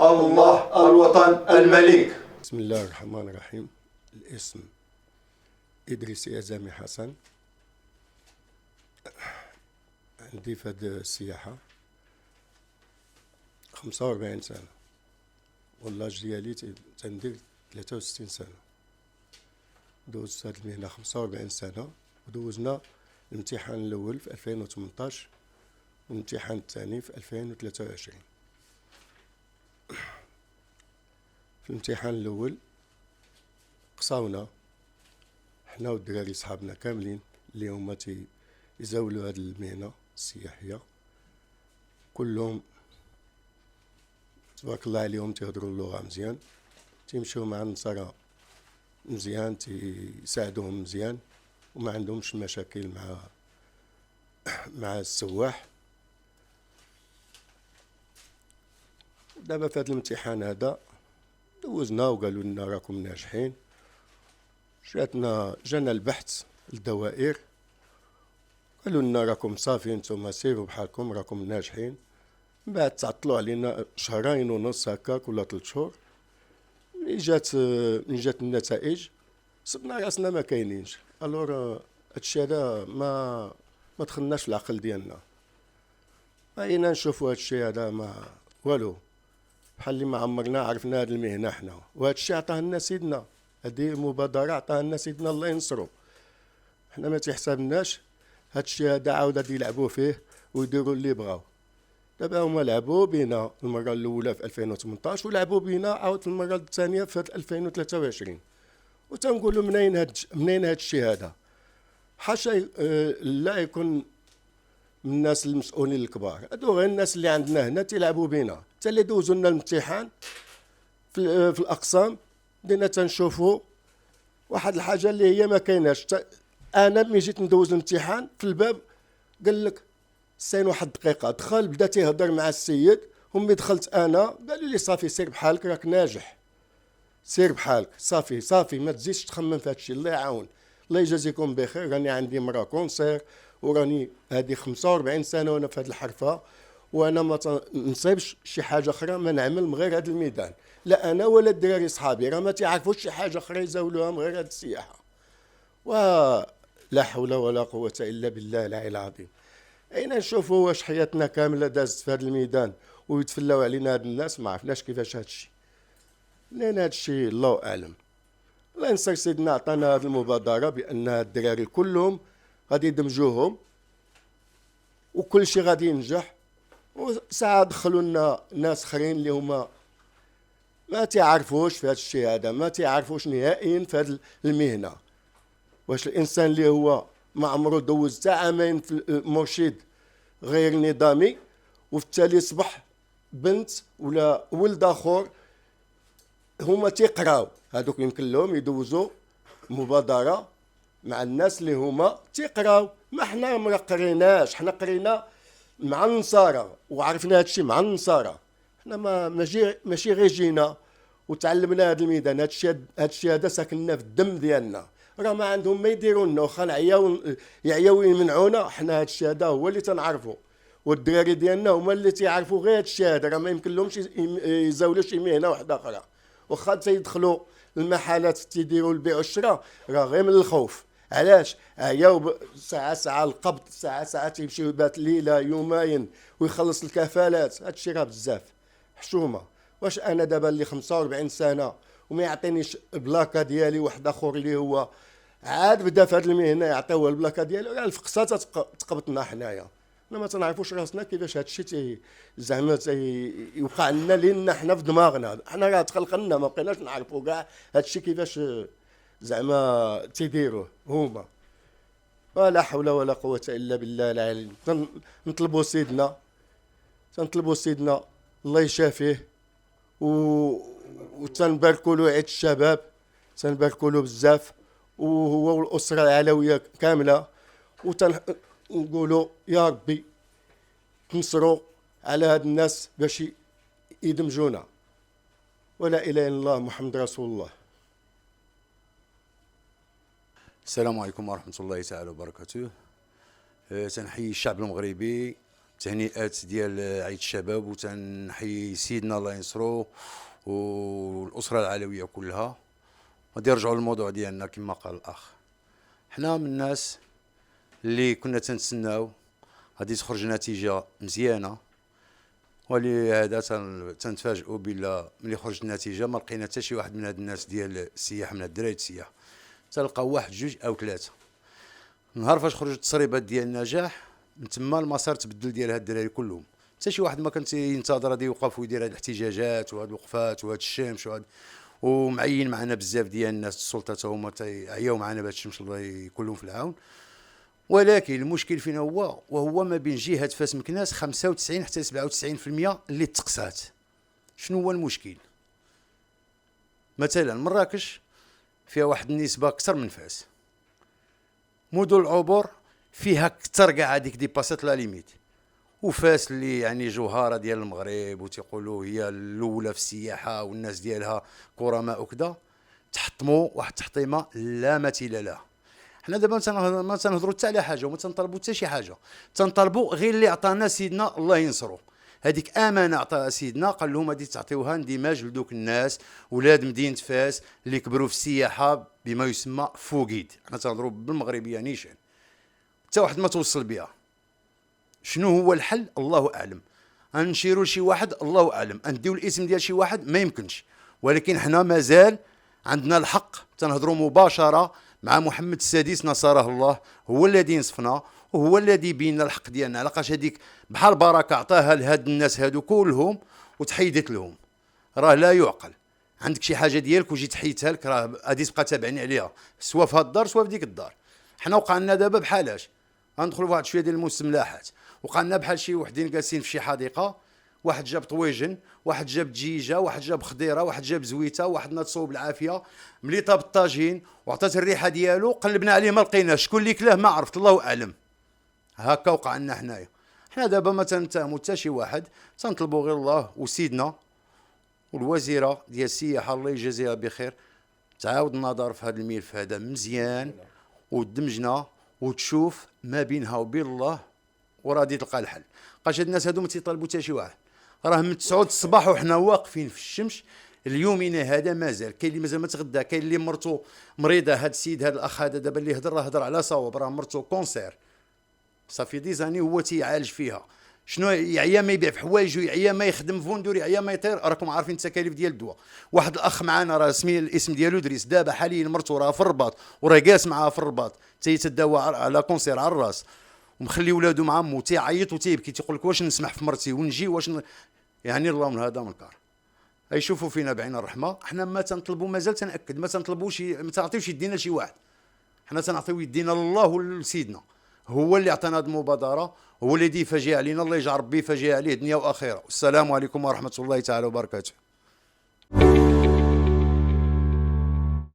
الله الوطن الملك. بسم الله الرحمن الرحيم. الاسم إدريس يزامي حسن. عندي في هاد السياحة 45 سنة، واللاج ديالي تندير 63 سنة. دوزت هاد المهنة 45 سنة، ودوزنا الامتحان الأول في 2018 والامتحان الثاني في 2023. في الامتحان الأول قصاونا حنا والدراري صحابنا كاملين اللي هما يزاولوا هاد المهنة السياحية، كلهم تبارك الله عليهم تيهضروا اللغة مزيان، تيمشيو مع النصارى مزيان، تيساعدوهم مزيان، وما عندهمش مشاكل مع السواح. دابا في هاد الامتحان هذا دوزنا وقالوا لنا راكم ناجحين. جانا البحث الدوائر، قالوا لنا راكم صافي نتوما سيروا بحالكم راكم ناجحين. من بعد تعطلوا علينا شهرين ونص هكاك ولا 3 شهور. ملي جات النتائج صبنا راسنا ما كاينينش. الور هادشي هذا ما دخلناش في العقل ديالنا، بقينا نشوفوا هادشي هذا ما والو، بحال اللي ما عمرنا عرفنا هاد المهنه حنا. وهادشي عطاه لنا سيدنا، هادي المبادره عطاها لنا سيدنا الله ينصرو. حنا ما تيحسبناش هادشي هذا عاود غادي يلعبوا فيه ويديروا اللي بغاو. دابا هما لعبوا بينا المره الاولى في 2018 ولعبوا بينا عاود المره الثانيه في 2023. وتنقولوا منين هادشي هذا؟ حاشا لا يكون من الناس المسؤولين الكبار، هادو غير الناس اللي عندنا هنا تيلعبوا بينا. حتى اللي دوزوا لنا الامتحان في الاقسام بدينا تنشوفوا واحد الحاجه اللي هي ما كايناش. انا ملي جيت ندوز الامتحان في الباب قال لك سين واحد الدقيقه، دخل بدا تيهضر مع السيد، وملي دخلت انا قالوا لي صافي سير بحالك راك ناجح، سير بحالك صافي ما تزيدش تخمم في هادشي. الله يعاون، الله يجازيكم بخير. راني عندي مرا كونسير، وراني هادي 45 سنه وانا في هاد الحرفه، وانا ما نصيبش شي حاجه اخرى ما نعمل من غير هاد الميدان. لا انا ولا الدراري صحابي راه ما تيعرفوش شي حاجه اخرى يزاولوها من غير هاد السياحه. ولا حول ولا قوه الا بالله العلي العظيم. اين نشوفوا واش حياتنا كامله دازت في هذا الميدان ويتفلاو علينا هاد الناس؟ ما عرفناش كيفاش هادشي، منين هادشي الله اعلم. الله ينصر سيدنا عطانا هاد المبادره بان الدراري كلهم غادي يدمجوهم وكل شيء غادي ينجح. وساعه دخلوا لنا ناس اخرين اللي هما ما تعرفوش في هذا الشيء هذا، ما تعرفوش نهائيا في هذه المهنه. واش الانسان اللي هو ما عمرو دوز حتى عامين في المرشد غير نظامي وفي التالي صبح بنت ولا ولد اخر هما تيقراو، هذوك يمكن لهم يدوزوا مبادره مع الناس اللي هما تيقراو. ما حنا ما قريناش، حنا قرينا مع النصارى وعرفنا هادشي مع النصارى. حنا ماشي غير جينا وتعلمنا هذا الميدان، هادشي هذا ساكننا في الدم ديالنا. راه ما عندهم ما يديروا لنا، واخا يعياو يمنعونا، حنا هادشي هذا هو اللي تنعرفوا، والدراري ديالنا هما اللي تيعرفوا غير هادشي هذا. راه ما يمكن لهمش يزاولوا شي مهنه واحده اخرى، واخا تيدخلوا المحلات تيديروا البيع والشراء راه غير من الخوف. علاش؟ عياو ساعه القبض، ساعه تيمشي يبات ليله يومين ويخلص الكفالات. هادشي راه بزاف حشومه. واش انا دابا اللي 45 سنه وما يعطينيش البلاكه ديالي واحد اخر اللي هو عاد بدا في هذه المهنه يعطيوه البلاكه ديالو؟ راه الفقصه تقبطنا حنايا. حنا ما تنعرفوش راسنا كيفاش هادشي زعما يوقع لنا، لان حنا في دماغنا حنا راه تخلقنا ما بقيناش نعرفوا كاع هادشي كيفاش زعما تيديروه هما. ولا حول ولا قوه الا بالله العلي. نطلبوا سيدنا الله يشافيه وتنباركوا له عيد الشباب، تنباركوا له بزاف، وهو والاسره العلويه كامله. وتنقولوا يا ربي تنصروا على هاد الناس باش يدمجونا. ولا اله الا الله محمد رسول الله. السلام عليكم ورحمة الله تعالى وبركاته. تنحيي الشعب المغربي، تهنئات ديال عيد الشباب، وتنحيي سيدنا الله ينصرو والاسره العلويه كلها. غادي نرجعوا للموضوع ديالنا كما قال الاخ. حنا من الناس اللي كنا تنتسناو غادي تخرج نتيجه مزيانه، ولهذا تنتفاجئوا بلا ملي خرجت النتيجه ما لقينا حتى شي واحد من هاد الناس ديال السياح، من الدراري السياح، تلقاو واحد جوج او ثلاثه. نهار فاش خرجت التصريبات ديال النجاح، من تما المسار تبدل ديال هاد الدراري كلهم. حتى شي واحد ما كان تينتظر غادي يوقف ويدير هاد الاحتجاجات وهاد الوقفات وهاد الشمس ومعين معنا بزاف ديال الناس، السلطات هما تيعياو معنا بهاد الشمس، الله يكون لهم في العون. ولكن المشكل فين هو؟ وهو ما بين جهه فاس مكناس 95 حتى 97% اللي تقصات. شنو هو المشكل؟ مثلا مراكش فيها واحد النسبه اكثر من فاس، مدن العبور فيها اكثر كاع هذيك ديباسات لا ليميت، وفاس اللي يعني جوهره ديال المغرب وتيقولوا هي الاولى في السياحه والناس ديالها كرماء وكذا، تحطموا واحد التحطيمه لا مثيل لها. حنا دابا ما تنهضروا حتى على حاجه وما تنطلبوا حتى شي حاجه، تنطلبوا غير اللي عطانا سيدنا الله ينصرو. هذيك امانه عطاها سيدنا، قال لهم غادي تعطيوها اندماج لدوك الناس ولاد مدينه فاس اللي كبروا في السياحه بما يسمى فوقيد. حنا تنهضروا بالمغربيه نيشان، حتى واحد ما توصل بها. شنو هو الحل؟ الله اعلم. غنشيروا لشي واحد الله اعلم، نديو الاسم ديال شي واحد ما يمكنش، ولكن حنا مازال عندنا الحق تنهضروا مباشره مع محمد السادس نصره الله، هو الذي نصفنا وهو الذي يبين لنا الحق ديالنا. علاقاش هذيك بحال بركه عطاها لهاد الناس هادو كلهم وتحيدت لهم، راه لا يعقل. عندك شي حاجه ديالك وجيت حيدتها لك، راه غادي تبقى تابعني عليها، سوا في هاد الدار سوا في ديك الدار. حنا وقع لنا دابا بحالاش غندخلوا فواحد شويه ديال المستملحات، وقع لنا بحال شي وحدين جالسين في شي حديقه، واحد جاب طويجن، واحد جاب دجيجه، واحد جاب خضيره، واحد جاب زويته، واحد ناتصو بالعافيه، ملي طاب الطاجين وعطات الريحه ديالو قلبنا عليه ما لقيناش، شكون اللي كلاه ما عرفت، الله اعلم. هكا وقع لنا حنايا. حنا دابا ما تنتهموا حتى شي واحد، تنطلبوا غير الله وسيدنا والوزيره ديال السياحه الله يجازيها بخير تعاود النظر في هذا الملف هذا مزيان، ودمجنا وتشوف ما بينها وبين الله وراضي تلقى الحل. بقاش هاد الناس هادو ما تيطالبوا حتى شي واحد، راه من 9 الصباح وحنا واقفين في الشمس. اليومنا هذا مازال كاين اللي مازال ما تغدى، كاين اللي مرتو مريضه. هاد السيد هاد الاخ هذا دابا اللي هضر راه هضر على صواب، راه مرتو كونسير صافي ديزاني هو تيعالج فيها. شنو يعيا ما يبيع في حوايج، ويعيا ما يخدم فوندور، يعيا ما يطير. راكم عارفين التكاليف ديال الدواء. واحد الاخ معانا راه سمي الاسم ديالو دريس، دابا حاليا مرتو راه في الرباط وراه جالس معاها في الرباط تيتداوى على كونسير على الراس، ومخلي ولادو مع مو، تيعيط وتيبكي تيقول لك واش نسمح في مرتي ونجي يعني الله من هذا منكر. يشوفوا فينا بعين الرحمه. حنا ما تنطلبوا، مازال تنأكد، ما تنطلبوش ما تعطيوش يدينا لشي واحد، حنا تنعطيو يدينا لله ولسيدنا، هو اللي عطانا هذه المبادره، هو اللي يفاجئ علينا. الله يجعل ربي يفاجئ عليه دنيا واخره. والسلام عليكم ورحمه الله تعالى وبركاته.